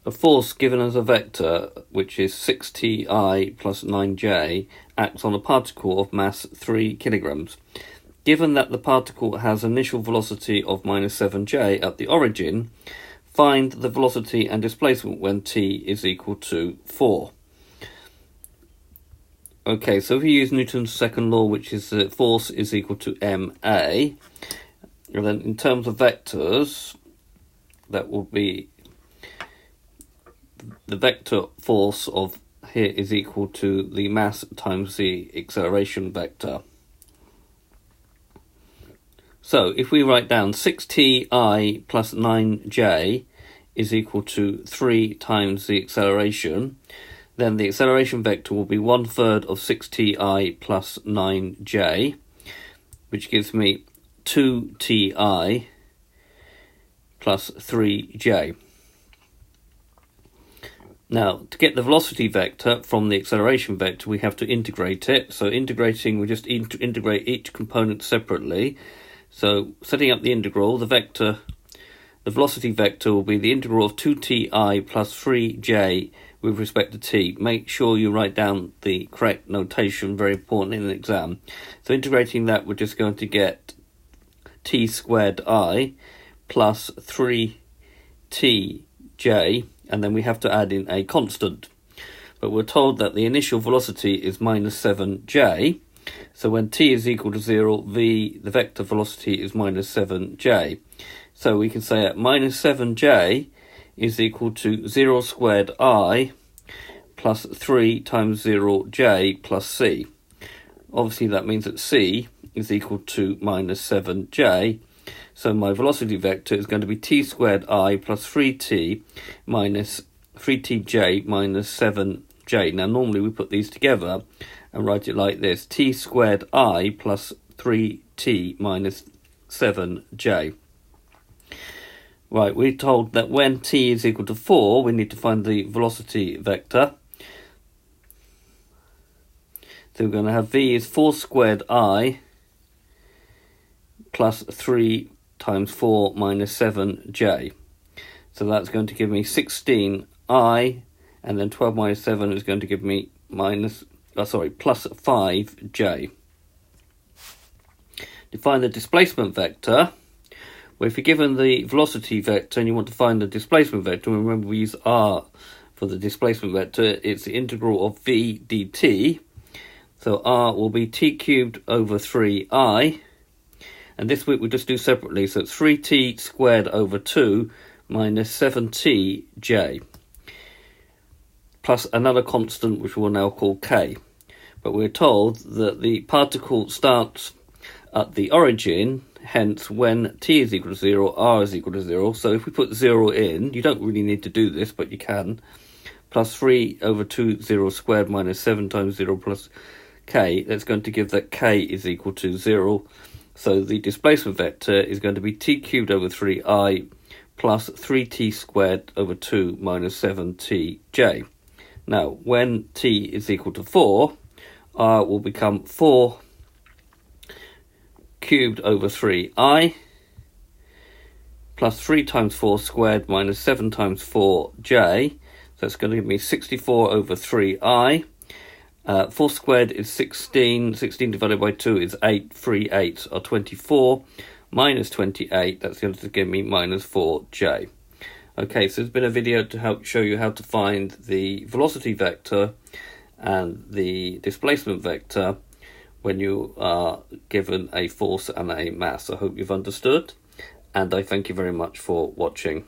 A force given as a vector, which is 6ti plus 9j, acts on a particle of mass 3 kilograms. Given that the particle has initial velocity of minus 7j at the origin, find the velocity and displacement when t is equal to 4. Okay, so if you use Newton's second law, which is that force is equal to ma, and then in terms of vectors, that will be the vector force of here is equal to the mass times the acceleration vector. So if we write down 6ti plus 9j is equal to 3 times the acceleration, then the acceleration vector will be 1/3 of 6ti plus 9j, which gives me 2ti plus 3j. Now, to get the velocity vector from the acceleration vector, we have to integrate it. So integrating, we just integrate each component separately. So setting up the integral, the velocity vector will be the integral of 2ti plus 3j with respect to t. Make sure you write down the correct notation, very important in an exam. So integrating that, we're just going to get t squared I plus 3tj, and then we have to add in a constant. But we're told that the initial velocity is minus 7j, so when t is equal to 0, the vector velocity is minus 7j. So we can say that minus 7j is equal to 0 squared I plus 3 times 0j plus c. Obviously that means that c is equal to minus 7j. So my velocity vector is going to be t squared I plus 3t minus 3tj minus 7j. Now normally we put these together and write it like this: t squared I plus 3t minus 7j. Right, we're told that when t is equal to 4, we need to find the velocity vector. So we're going to have v is 4 squared I plus 3 times 4 minus 7j. So that's going to give me 16i, and then 12 minus 7 is going to give me plus 5j. To find the displacement vector, well, if you're given the velocity vector and you want to find the displacement vector, remember we use r for the displacement vector, it's the integral of v dt. So r will be t cubed over 3i, and this we'll just do separately, so it's 3t squared over 2 minus 7tj, plus another constant which we'll now call k. But we're told that the particle starts at the origin, hence when t is equal to 0, r is equal to 0. So if we put 0 in, you don't really need to do this, but you can, plus 3 over 2, 0 squared minus 7 times 0 plus k, that's going to give that k is equal to 0. So the displacement vector is going to be t cubed over 3i plus 3t squared over 2 minus 7tj. Now, when t is equal to 4, r will become 4 cubed over 3i plus 3 times 4 squared minus 7 times 4j. So that's going to give me 64 over 3i. 4 squared is 16. 16 divided by 2 is 8. 3 8 are 24. Minus 28, that's going to give me minus 4j. Okay, so there's been a video to help show you how to find the velocity vector and the displacement vector when you are given a force and a mass. I hope you've understood, and I thank you very much for watching.